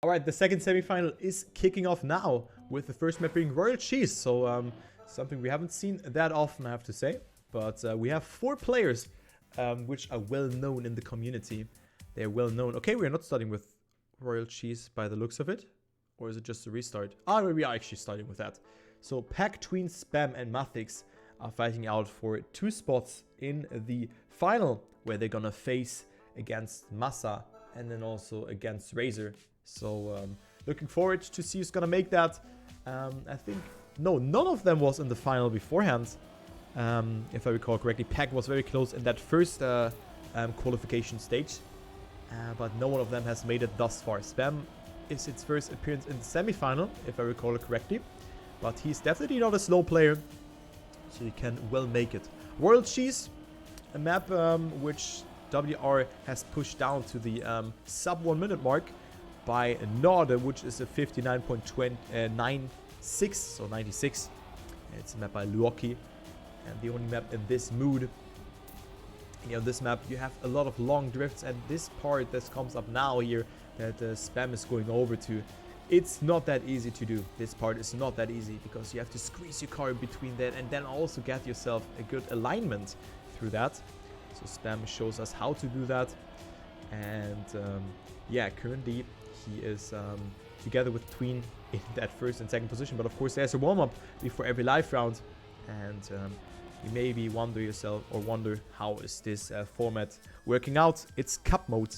Alright, the second semifinal is kicking off now, with the first map being Royal Cheese. So, something we haven't seen that often, I have to say. But we have 4 players, which are well known in the community. They're well known. Okay, we're not starting with Royal Cheese by the looks of it. Or is it just a restart? Ah, we are actually starting with that. So, Pack, Tween, Spam, and MathiCs are fighting out for 2 spots in the final, where they're gonna face against Massa and then also against Razor. So, looking forward to see who's gonna make that. I think, no, none of them was in the final beforehand. If I recall correctly, Pack was very close in that first qualification stage. But no one of them has made it thus far. Spam is its first appearance in the semi-final, if I recall it correctly. But he's definitely not a slow player, so he can well make it. Royal Cheese, a map which WR has pushed down to the sub 1 minute mark by Nord, which is a 59.96, so 96. It's a map by Luoki, and the only map in this mood. You know, this map, you have a lot of long drifts, and this part that comes up now here that Spam is going over to, it's not that easy to do. This part is not that easy because you have to squeeze your car in between that and then also get yourself a good alignment through that. So Spam shows us how to do that. And yeah, currently he is together with Tween in that first and second position. But of course there's a warm-up before every live round. And you maybe wonder yourself or wonder how is this format working out. It's cup mode,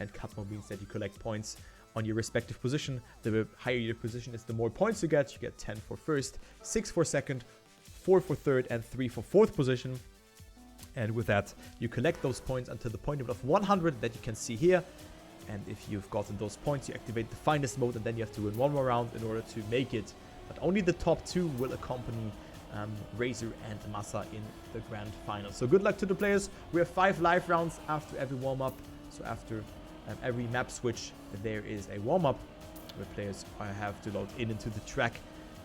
and cup mode means that you collect points on your respective position. The higher your position is, the more points you get. You get 10 for first, 6 for second, 4 for third, and 3 for fourth position. And with that, you collect those points until the point of 100 that you can see here. And if you've gotten those points, you activate the finest mode, and then you have to win one more round in order to make it. But only the top 2 will accompany Razor and Massa in the grand final. So good luck to the players. We have 5 live rounds after every warm-up. So after every map switch, there is a warm-up where players have to load into the track.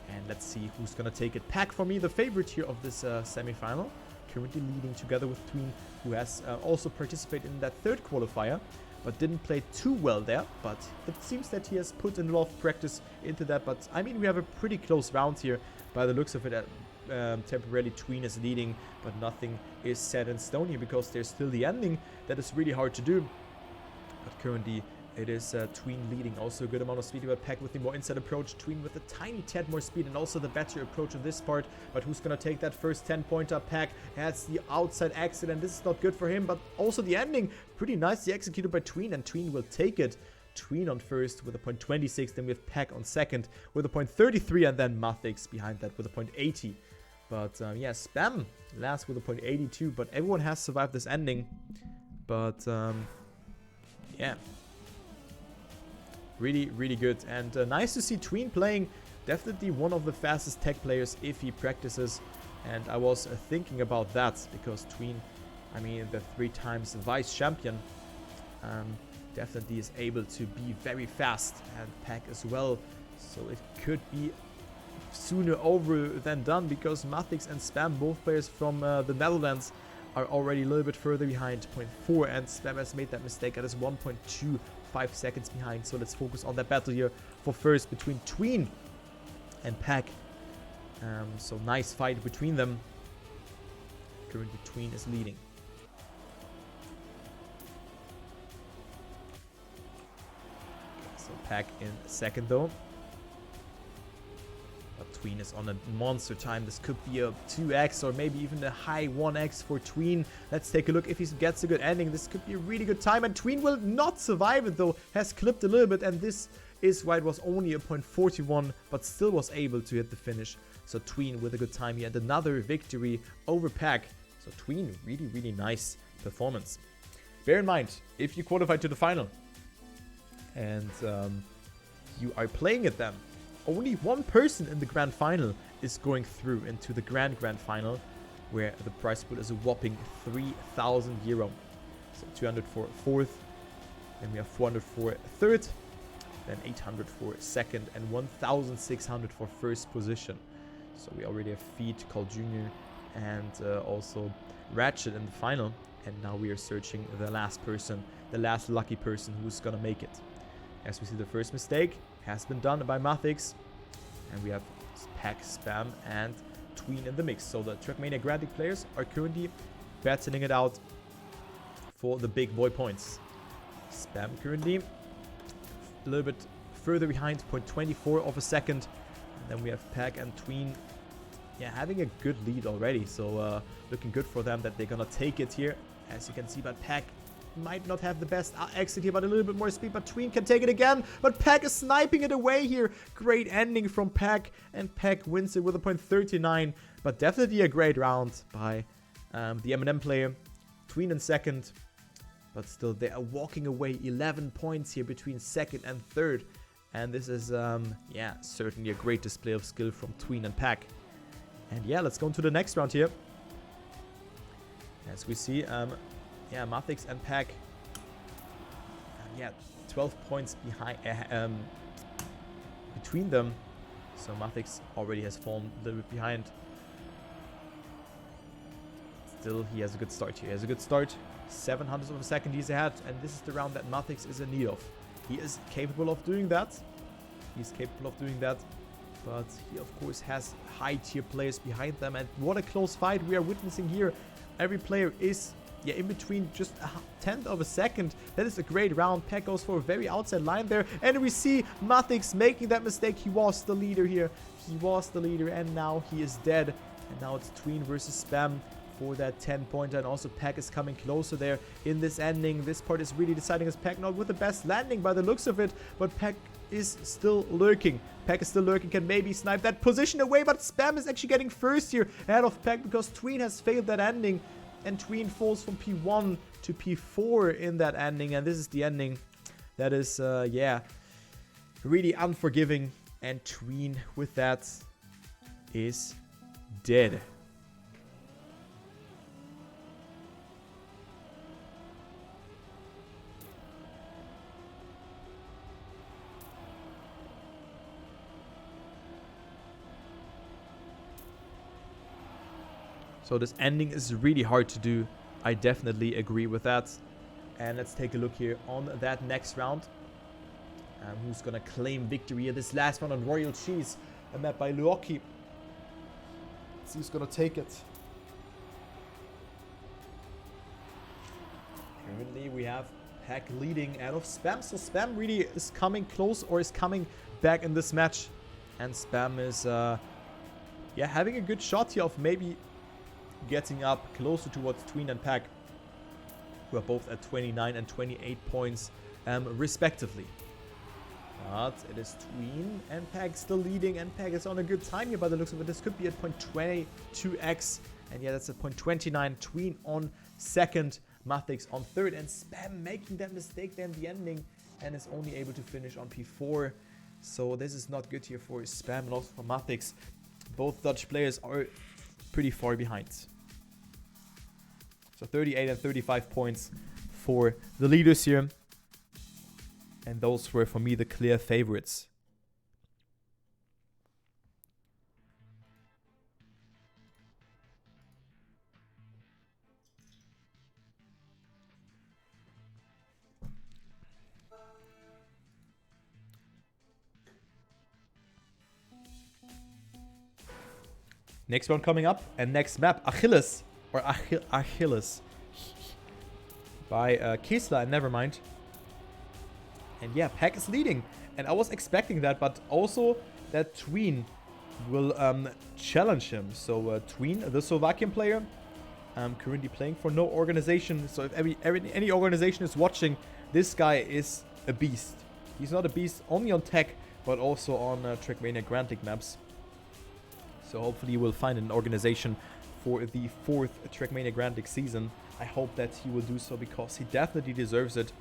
And let's see who's going to take it. Pack, for me, the favorite here of this semi-final. Currently leading together with Tween, who has also participated in that third qualifier, but didn't play too well there. But it seems that he has put in a lot of practice into that. But I mean, we have a pretty close round here by the looks of it. Temporarily Tween is leading, but nothing is set in stone here because there's still the ending that is really hard to do. But currently it is Tween leading. Also a good amount of speed, but Pack with the more inside approach. Tween with a tiny tad more speed and also the better approach on this part. But who's going to take that first 10-pointer? Pack has the outside exit, and this is not good for him. But also the ending, pretty nicely executed by Tween, and Tween will take it. Tween on first with a point 26, then we have Pack on second with a point 33, and then MathiCs behind that with a point 80. But yeah, Spam last with a point 82, but everyone has survived this ending. But yeah, really, really good. And nice to see Tween playing. Definitely one of the fastest tech players if he practices. And I was thinking about that because Tween, I mean, the 3 times vice champion, definitely is able to be very fast, and Pack as well. So it could be sooner over than done because MathiCs and Spam, both players from the Netherlands, are already a little bit further behind, 0.4, and Spam has made that mistake at his 1.25 seconds behind. So let's focus on that battle here for first between Tween and Pack. So nice fight between them. Currently Tween is leading. So Pack in second though. But Tween is on a monster time. This could be a 2x or maybe even a high 1x for Tween. Let's take a look if he gets a good ending. This could be a really good time, and Tween will not survive it though. Has clipped a little bit, and this is why it was only a 0.41, but still was able to hit the finish. So Tween with a good time here and another victory over Pack. So Tween, really, really nice performance. Bear in mind, if you qualify to the final and you are playing it then, only one person in the grand final is going through into the grand final, where the prize pool is a whopping 3,000 euro. So 200 for fourth, then we have 400 for third, then 800 for second, and 1,600 for first position. So we already have Feet, Call Junior, and also Ratchet in the final. And now we are searching the last person, the last lucky person who's gonna make it. As we see, the first mistake has been done by MathiCs. And we have Pack, Spam, and Tween in the mix. So the Trackmania Grantic players are currently battling it out for the big boy points. Spam currently a little bit further behind, 0.24 of a second. And then we have Pack and Tween, yeah, having a good lead already. So looking good for them that they're gonna take it here. As you can see, but Pack might not have the best exit here, but a little bit more speed. But Tween can take it again. But Pack is sniping it away here. Great ending from Pack. And Pack wins it with a 0.39. But definitely a great round by the M&M player. Tween in second. But still, they are walking away 11 points here between second and third. And this is, yeah, certainly a great display of skill from Tween and Pack. And yeah, let's go into the next round here. As we see, yeah, MathiCs and Pack, yeah, 12 points behind between them. So MathiCs already has fallen a little bit behind. Still, he has a good start here. He has a good start. 700 of a second he's ahead, and this is the round that MathiCs is in need of. He is capable of doing that. He's capable of doing that. But he, of course, has high-tier players behind them. And what a close fight we are witnessing here. Every player is, yeah, in between just a tenth of a second. That is a great round. Pack goes for a very outside line there. And we see MathiCs making that mistake. He was the leader here. He was the leader, and now he is dead. And now it's Tween versus Spam for that 10-pointer. And also Pack is coming closer there in this ending. This part is really deciding as Pack not with the best landing by the looks of it. But Pack is still lurking. Pack is still lurking, can maybe snipe that position away, but Spam is actually getting first here ahead of Pack because Tween has failed that ending, and Tween falls from P1 to P4 in that ending, and this is the ending that is, yeah, really unforgiving, and Tween with that is dead. So this ending is really hard to do. I definitely agree with that. And let's take a look here on that next round. Who's going to claim victory in this last one on Royal Cheese? A map by Luoki. Let's see who's going to take it. Currently we have Pack leading out of Spam. So Spam really is coming close, or is coming back in this match. And Spam is, yeah, having a good shot here of maybe getting up closer towards Tween and Pack, who are both at 29 and 28 points respectively. But it is Tween and Pack still leading, and Pack is on a good time here by the looks of it. This could be at 0.22x, and yeah, that's at 0.29. Tween on second, MathiCs on third, and Spam making that mistake there in the ending and is only able to finish on P4. So this is not good here for Spam and also for MathiCs. Both Dutch players are pretty far behind. So 38 and 35 points for the leaders here. And those were, for me, the clear favorites. Next one coming up, and next map, Achilles, or Achilles, by Kisla, and never mind. And yeah, Pack is leading, and I was expecting that, but also that Tween will challenge him. So Tween, the Slovakian player, currently playing for no organization. So if any organization is watching, this guy is a beast. He's not a beast only on tech, but also on Trackmania Grand League maps. So hopefully we'll find an organization for the 4th Trackmania Grand League season. I hope that he will do so, because he definitely deserves it.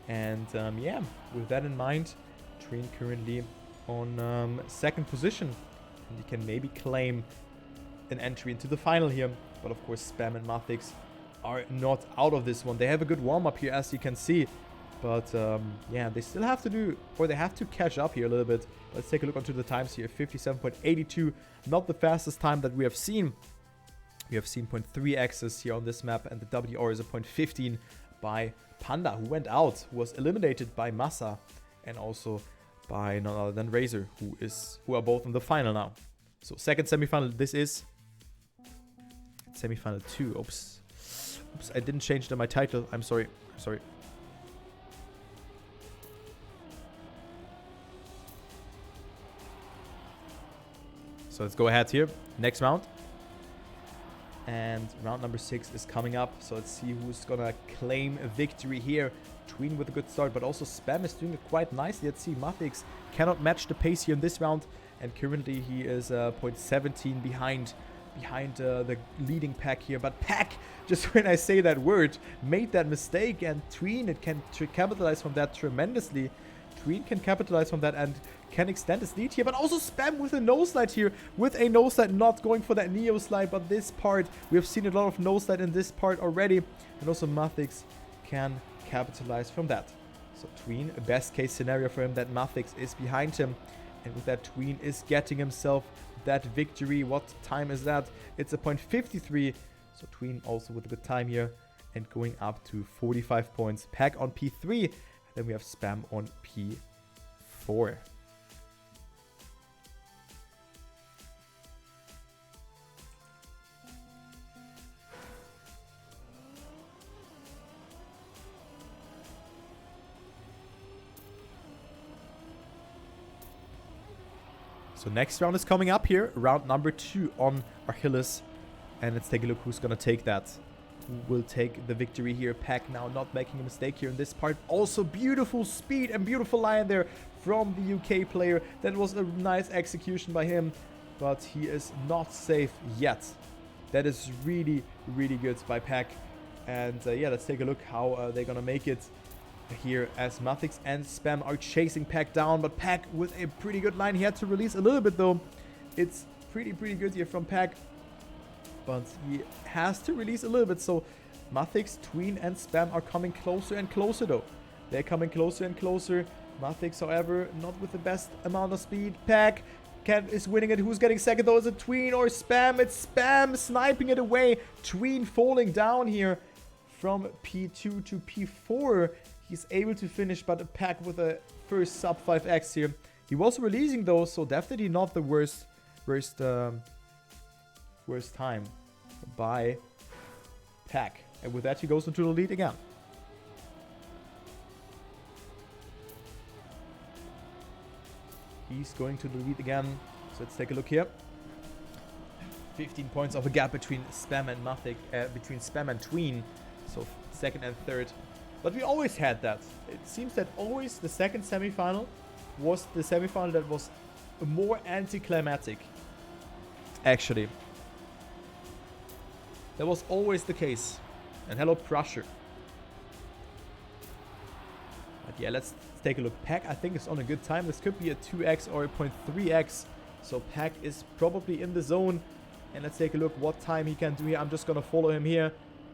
And yeah, with that in mind, Tween currently on second position. And he can maybe claim an entry into the final here. But of course, Spam and MathiCs are not out of this one. They have a good warm-up here, as you can see. But yeah, they still have to do, or they have to catch up here a little bit. Let's take a look onto the times here. 57.82, not the fastest time that we have seen. We have seen 0.3x's here on this map, and the WR is a 0.15 by Panda, who went out, who was eliminated by Massa and also by none other than Razor, who are both in the final now. So second semifinal, this is semifinal 2. Oops, I didn't change my title. I'm sorry. So let's go ahead here. Next round. And round number 6 is coming up. So let's see who's gonna claim a victory here. Tween with a good start, but also Spam is doing it quite nicely. Let's see, MathiCs cannot match the pace here in this round. And currently he is 0.17 behind the leading Pack here. But Pack, just when I say that word, made that mistake. And Tween, it can capitalize from that tremendously. Tween can capitalize from that and can extend his lead here. But also Spam with a no slide here. With a no slide, not going for that Neo slide. But this part, we have seen a lot of no slide in this part already. And also MathiCs can capitalize from that. So Tween, a best case scenario for him that MathiCs is behind him. And with that, Tween is getting himself that victory. What time is that? It's a 0.53. So Tween also with a good time here and going up to 45 points. Pack on P3. Then we have Spam on P4. So next round is coming up here. Round number 2 on Achilles. And let's take a look who's going to take that. Who will take the victory here. Pack now not making a mistake here in this part. Also beautiful speed and beautiful line there from the UK player. That was a nice execution by him. But he is not safe yet. That is really, really good by Pack. And yeah, let's take a look how they're going to make it here as MathiCs and Spam are chasing Pack down. But Pack with a pretty good line. He had to release a little bit though. It's pretty good here from Pack. But he has to release a little bit. So MathiCs, Tween and Spam are coming closer and closer though. They're coming closer and closer. MathiCs, however, not with the best amount of speed. Pack is winning it. Who's getting second though? Is it Tween or Spam? It's Spam sniping it away. Tween falling down here from P2 to P4. He's able to finish, but a Pack with a first sub 5x here. He was releasing those, so definitely not the worst time by Pack. And with that, he goes into the lead again. He's going to the lead again. So let's take a look here. 15 points of a gap between Spam and between Spam and Tween. So second and third. But we always had that. It seems that always the second semifinal was the semifinal that was more anticlimactic. Actually. That was always the case. And hello, Prusher. But yeah, let's take a look. Pack, I think, is on a good time. This could be a 2x or a 0.3x. So Pack is probably in the zone. And let's take a look what time he can do here. I'm just going to follow him here.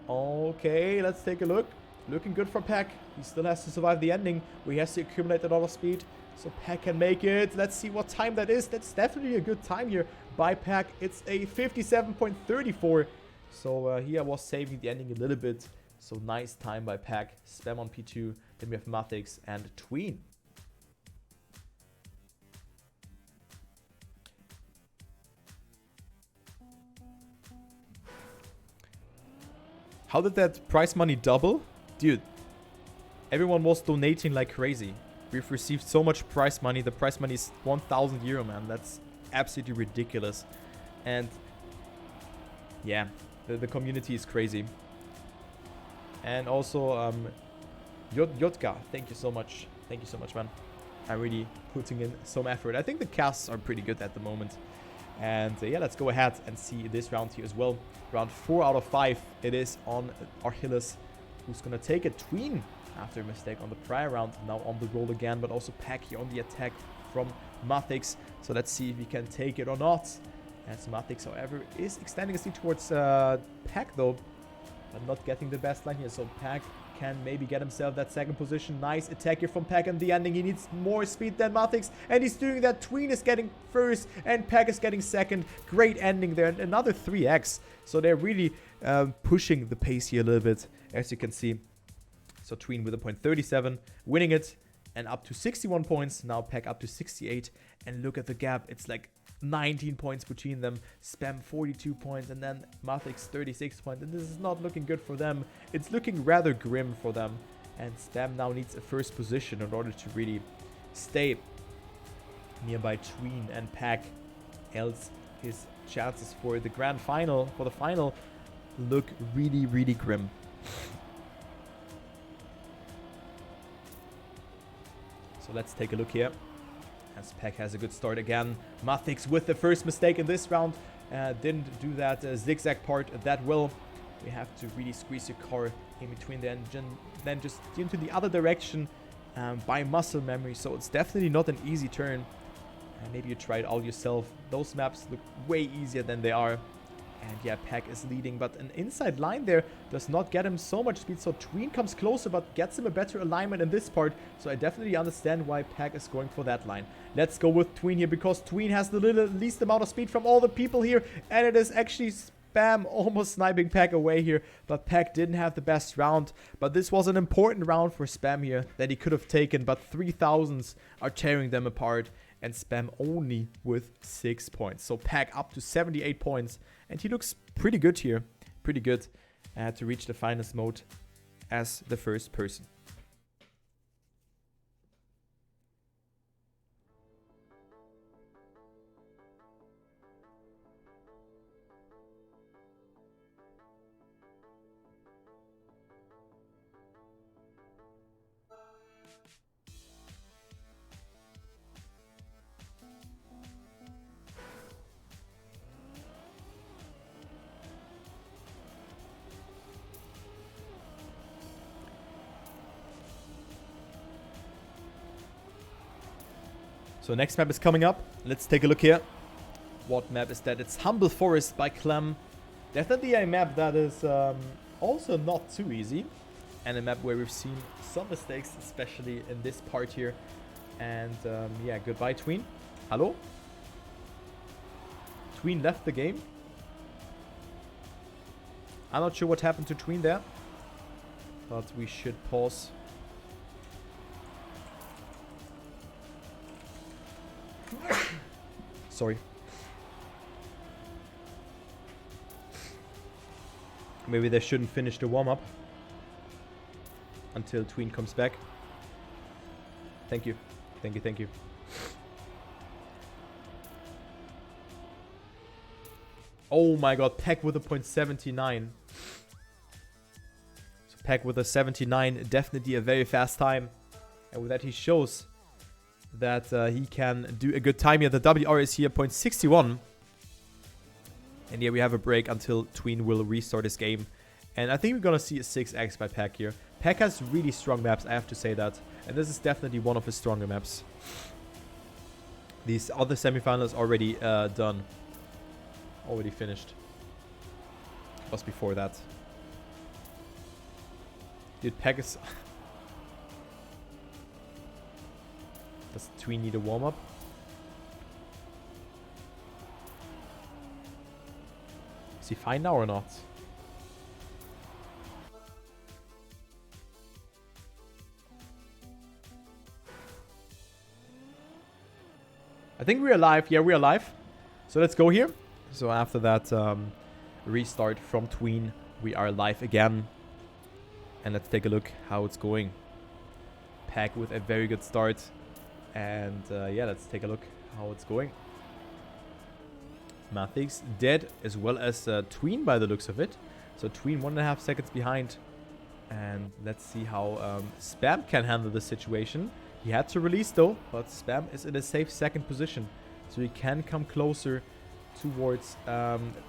Okay, let's take a look. Looking good for Pack. He still has to survive the ending, where he has to accumulate a lot of speed. So Pack can make it. Let's see what time that is. That's definitely a good time here by Pack. It's a 57.34. So here I was saving the ending a little bit. So nice time by Pack. Spam on P2. Then we have MathiCs and Tween. How did that prize money double? Dude, everyone was donating like crazy. We've received so much prize money. The prize money is 1,000 euro, man. That's absolutely ridiculous. And yeah, the community is crazy. And also, Yotka, thank you so much. Thank you so much, man. I'm really putting in some effort. I think the casts are pretty good at the moment. And yeah, let's go ahead and see this round here as well. Round 4 out of 5. It is on Achilles, who's going to take a Tween after a mistake on the prior round. Now on the roll again, but also Pack here on the attack from MathiCs. So let's see if he can take it or not. As MathiCs, however, is extending his lead towards Pack though, but not getting the best line here. So Pack can maybe get himself that second position. Nice attack here from Pack in the ending. He needs more speed than MathiCs, and he's doing that. Tween is getting first, and Pack is getting second. Great ending there, and another 3x. So they're really pushing the pace here a little bit, as you can see. So Tween with a 0.37, winning it. and up to 61 points. Now Pack up to 68. And look at the gap. It's like 19 points between them. Spam 42 points, and then MathiCs 36 points. And this is not looking good for them. It's looking rather grim for them. And Spam now needs a first position in order to really stay nearby Tween and Pack. Else his chances for the grand final, for the final, look really, really grim. So let's take a look here. As Pack has a good start again. MathiCs with the first mistake in this round. Didn't do that zigzag part that well. You have to really squeeze your car in between the engine, then just into the other direction by muscle memory. So it's definitely not an easy turn. Maybe you try it all yourself. Those maps look way easier than they are. And yeah, Pack is leading, but an inside line there does not get him so much speed. So Tween comes closer, but gets him a better alignment in this part. So I definitely understand why Pack is going for that line. Let's go with Tween here, because Tween has the least amount of speed from all the people here. And it is actually Spam almost sniping Pack away here. But Pack didn't have the best round. But this was an important round for Spam here that he could have taken. But 3000s are tearing them apart. And Spam only with 6 points. So Pack up to 78 points. And he looks pretty good here. Pretty good to reach the finals mode as the first person. So next map is coming up. Let's take a look here. What map is that? It's Humble Forest by Clem. Definitely a map that is also not too easy. And a map where we've seen some mistakes, especially in this part here. And yeah, goodbye Tween. Hello? Tween left the game. I'm not sure what happened to Tween there. But we should pause. Sorry. Maybe they shouldn't finish the warm-up until Tween comes back. Thank you. Thank you, thank you. Oh my god, Pack with a .79. So Pack with a 79, definitely a very fast time. And with that he shows that he can do a good time here. The WR is here, .61. And here we have a break until Tween will restart his game. And I think we're going to see a 6x by Pack here. Pack has really strong maps, I have to say that. And this is definitely one of his stronger maps. These other semifinals already done. Already finished. Was before that. Dude, Pack is... Does Tween need a warm-up? Is he fine now or not? I think we're alive. Yeah, we're alive. So let's go here. So after that restart from Tween, we are live again. And let's take a look how it's going. Pack with a very good start. And yeah, let's take a look how it's going. MathiCs dead, as well as Tween by the looks of it. So Tween 1.5 seconds behind. And let's see how Spam can handle the situation. He had to release though, but Spam is in a safe second position. So he can come closer towards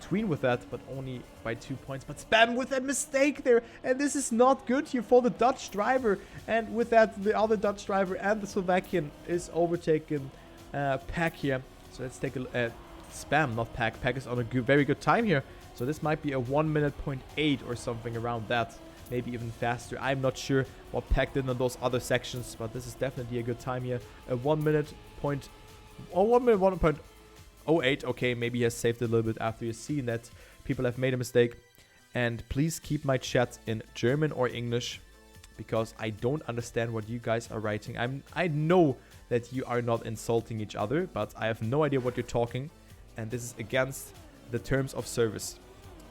Tween with that, but only by 2 points. But Spam with a mistake there, and this is not good here for the Dutch driver. And with that, the other Dutch driver and the Slovakian is overtaken Pack here. So let's take a look at Spam, not Pack. Pack is on a very good time here. So this might be a 1 minute .8 or something around that. Maybe even faster. I'm not sure what Pack did on those other sections, but this is definitely a good time here. A 1 minute point, or 1 minute 1.08. Okay, maybe he has saved it a little bit after you've seen that people have made a mistake. And please keep my chat in German or English. because I don't understand what you guys are writing. I know that you are not insulting each other, but I have no idea what you're talking. And this is against the terms of service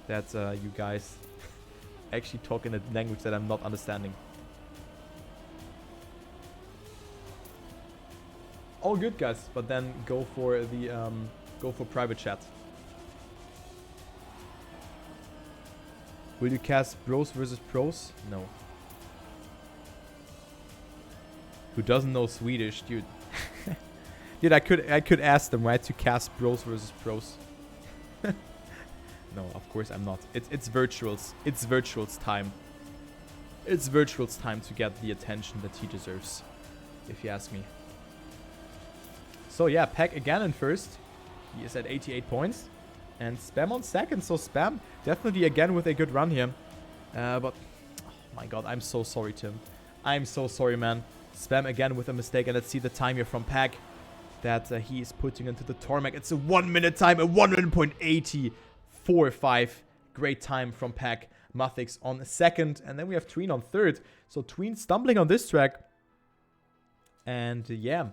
that you guys actually talk in a language that I'm not understanding. All good, guys, but then go for the private chat. Will you cast bros versus pros? No. Who doesn't know Swedish, dude? Dude, I could ask them, right, to cast bros versus pros. No, of course I'm not. It's virtuals. It's virtuals time. It's virtuals time to get the attention that he deserves, if you ask me. So yeah, Pack again in first. He is at 88 points. And Spam on second. So Spam definitely again with a good run here. But, oh my god, I'm so sorry, Tim. I'm so sorry, man. Spam again with a mistake. And let's see the time here from Pack that he is putting into the tarmac. It's a 1 minute time. A 1 minute point 80.45. Great time from Pack. MathiCs on second. And then we have Tween on third. So Tween stumbling on this track. And yeah,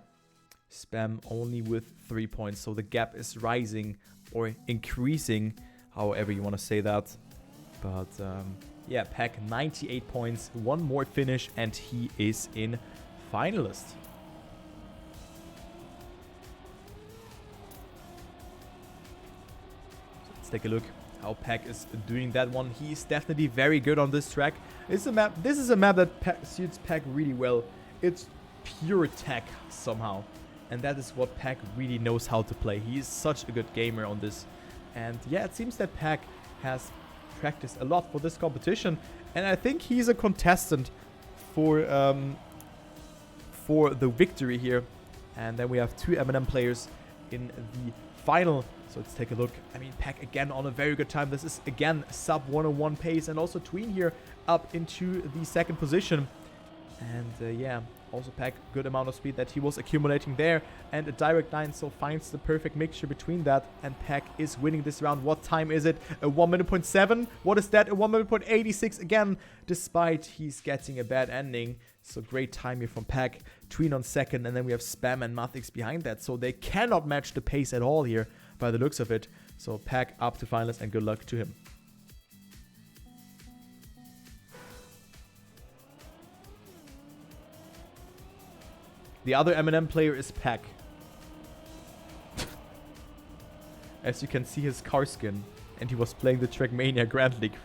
Spam only with 3 points. So the gap is rising or increasing, however you want to say that. But yeah, Pack 98 points, one more finish, and he is in finalist. So let's take a look how Pack is doing that one. He's definitely very good on this track. This is a map that suits Pack really well. It's pure tech somehow. And that is what Pack really knows how to play. He is such a good gamer on this. And yeah, it seems that Pack has practiced a lot for this competition. And I think he's a contestant for the victory here. And then we have two M&M players in the final. So let's take a look. I mean, Pack again on a very good time. This is again sub 101 pace. And also Tween here up into the second position. And yeah, also Pack good amount of speed that he was accumulating there, and a direct line, so finds the perfect mixture between that, and Pack is winning this round. What time is it? A 1 minute point 7. What is that? A 1 minute point 86 again, despite he's getting a bad ending. So great time here from Pack. Tween on second, and then we have Spam and MathiCs behind that, so they cannot match the pace at all here by the looks of it. So Pack up to finalist, and good luck to him. The other M&M player is Pack. As you can see his car skin. And he was playing the Trackmania Grand League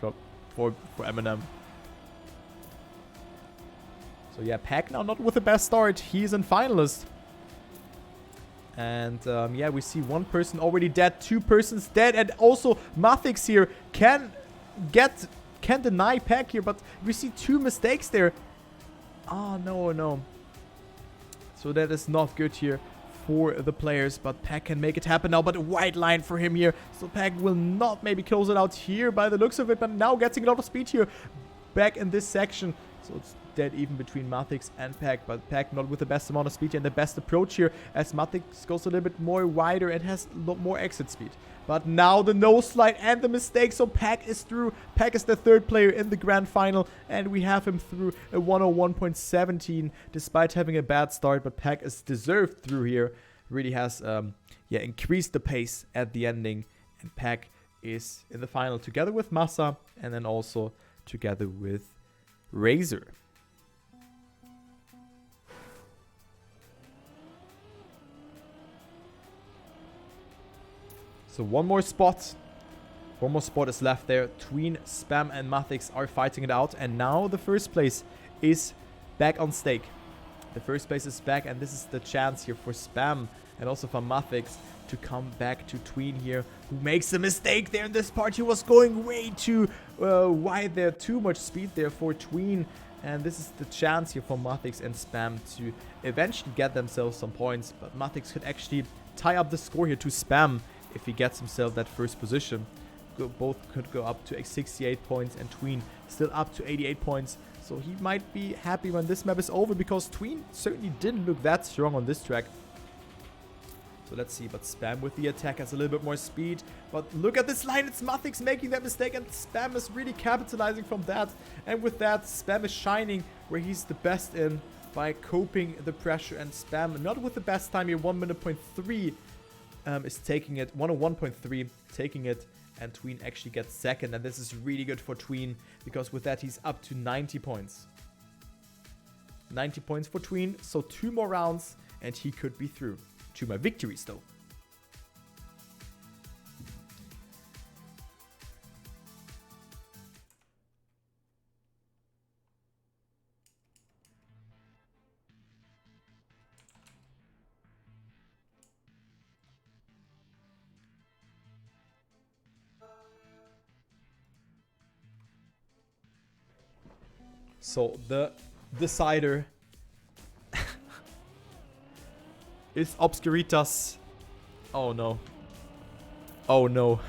for M&M. So yeah, Pack now not with the best start. He's in finalist. And yeah, we see one person already dead. Two persons dead. And also MathiCs here can deny Pack here. But we see two mistakes there. Oh, no. So that is not good here for the players, but Pack can make it happen now, but a white line for him here. So Pack will not maybe close it out here by the looks of it, but now getting a lot of speed here back in this section. So it's dead even between MathiCs and Pack, but Pack not with the best amount of speed and the best approach here, as MathiCs goes a little bit more wider and has a lot more exit speed. But now the nose slide and the mistake, so Pack is through. Pack is the third player in the grand final, and we have him through a 101.17, despite having a bad start. But Pack is deserved through here. Really has yeah, increased the pace at the ending, and Pack is in the final together with Massa, and then also together with Razor. So one more spot is left there. Tween, Spam, and MathiCs are fighting it out. And now the first place is back on stake. The first place is back, and this is the chance here for Spam and also for MathiCs to come back to Tween here, who makes a mistake there in this part. He was going way too wide there. Too much speed there for Tween. And this is the chance here for MathiCs and Spam to eventually get themselves some points. But MathiCs could actually tie up the score here to Spam if he gets himself that first position. Both could go up to 68 points, and Tween still up to 88 points. So he might be happy when this map is over, because Tween certainly didn't look that strong on this track. So let's see, but Spam with the attack has a little bit more speed. But look at this line, it's MathiCs making that mistake, and Spam is really capitalizing from that. And with that, Spam is shining where he's the best in by coping the pressure and spam. Not with the best time here. 1 minute point 3 is taking it. 101.3 taking it. And Tween actually gets second. And this is really good for Tween, because with that he's up to 90 points. 90 points for Tween. So 2 more rounds and he could be through. 2 more victories though. So the decider is Obscuritas. Oh no. Oh no.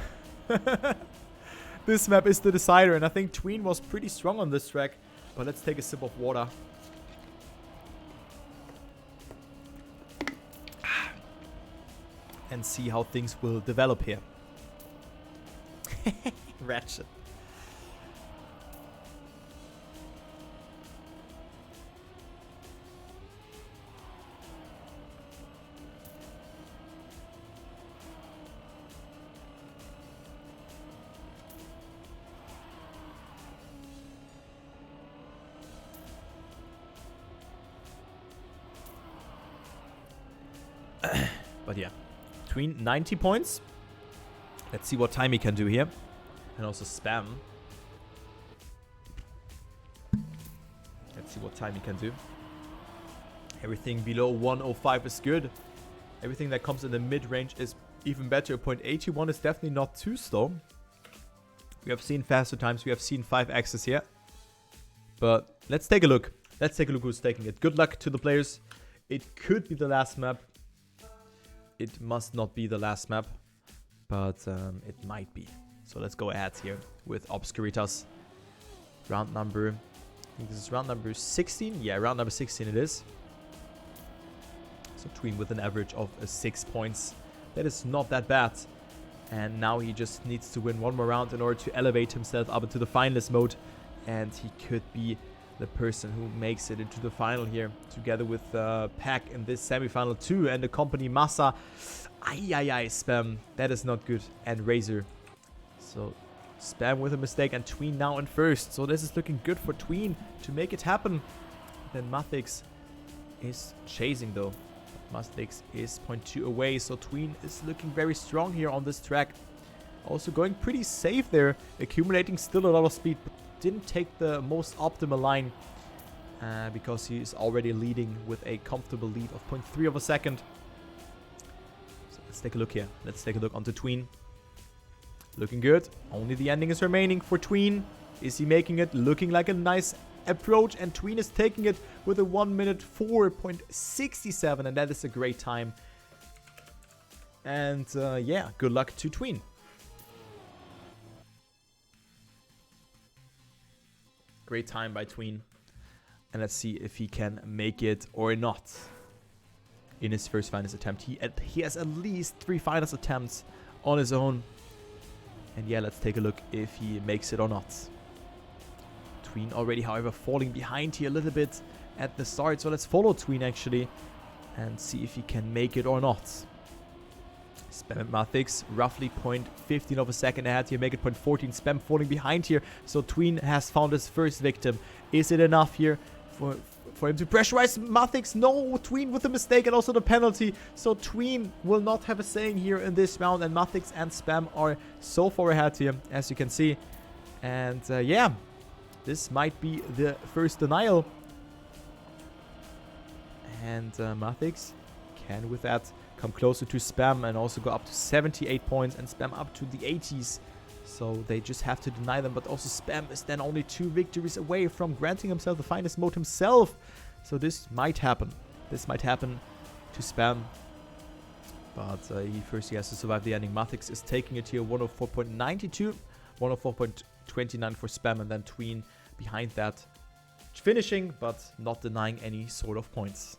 This map is the decider, and I think Tween was pretty strong on this track. But let's take a sip of water. And see how things will develop here. Ratchet. But yeah, Tween 90 points. Let's see what time he can do here. And also spam. Let's see what time he can do. Everything below 105 is good. Everything that comes in the mid-range is even better. 0.81 is definitely not too slow. We have seen faster times. We have seen 5x's here. But let's take a look. Let's take a look who's taking it. Good luck to the players. It could be the last map. It must not be the last map, but it might be. So let's go ahead here with Obscuritas. Round number, I think this is round number 16. Yeah, round number 16 it is. So Tween with an average of 6 points. That is not that bad. And now he just needs to win one more round in order to elevate himself up into the finalist mode. And he could be the person who makes it into the final here, together with Pack in this semifinal too, and the company Massa. Spam. That is not good. And Razor. So spam with a mistake, and Tween now in first. So this is looking good for Tween to make it happen. Then MathiCs is chasing though. MathiCs is 0.2 away, so Tween is looking very strong here on this track. Also going pretty safe there, accumulating still a lot of speed, but didn't take the most optimal line because he is already leading with a comfortable lead of 0.3 of a second. So let's take a look here. Let's take a look onto Tween. Looking good. Only the ending is remaining for Tween. Is he making it? Looking like a nice approach, and Tween is taking it with a 1 minute 4.67, and that is a great time. And yeah, good luck to Tween. Great time by Tween. And let's see if he can make it or not in his first finals attempt. He has at least 3 finals attempts on his own. And yeah, let's take a look if he makes it or not. Tween already, however, falling behind here a little bit at the start. So let's follow Tween actually and see if he can make it or not. Spam and MathiCs, roughly 0.15 of a second ahead here, make it 0.14. Spam falling behind here, so Tween has found his first victim. Is it enough here for him to pressurize MathiCs? No, Tween with the mistake and also the penalty. So Tween will not have a saying here in this round, and MathiCs and Spam are so far ahead here, as you can see. And yeah, this might be the first denial. And MathiCs can with that come closer to Spam and also go up to 78 points, and Spam up to the 80s. So they just have to deny them, but also Spam is then only 2 victories away from granting himself the finest mode himself. So this might happen. This might happen to Spam. But he has to survive the ending. MathiCs is taking it here, 104.92, 104.29 for Spam, and then Tween behind that, finishing but not denying any sort of points.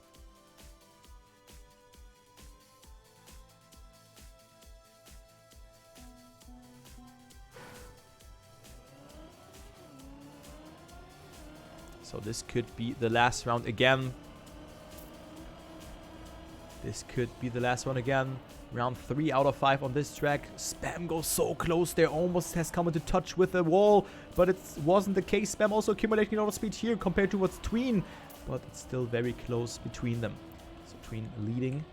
So this could be the last round again. This could be the last one again. Round 3 out of 5 on this track. Spam goes so close there. Almost has come into touch with the wall. But it wasn't the case. Spam also accumulating a lot of speed here compared to what's Tween. But it's still very close between them. So Tween leading.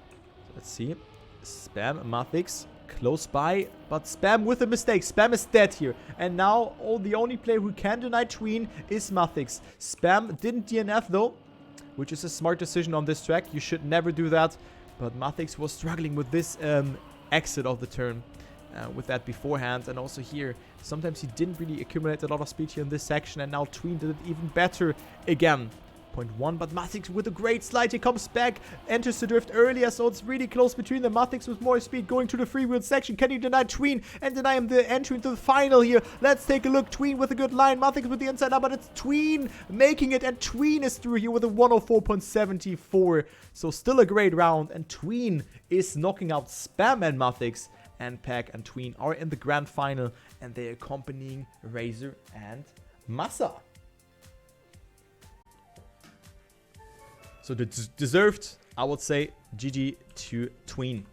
So let's see. Spam, MathiCs close by. But Spam with a mistake. Spam is dead here. And now the only player who can deny Tween is MathiCs. Spam didn't DNF though, which is a smart decision on this track. You should never do that. But MathiCs was struggling with this exit of the turn with that beforehand. And also here, sometimes he didn't really accumulate a lot of speed here in this section. And now Tween did it even better again. 0.1, but MathiCs with a great slide. He comes back, enters the drift earlier, so it's really close between them. MathiCs with more speed going to the freewheel section. Can he deny Tween and deny him the entry into the final here? Let's take a look. Tween with a good line. MathiCs with the inside up, but it's Tween making it, and Tween is through here with a 104.74. So still a great round, and Tween is knocking out Spam and MathiCs. And Pack and Tween are in the grand final, and they're accompanying Razor and Massa. So the deserved, I would say, GG to Tween.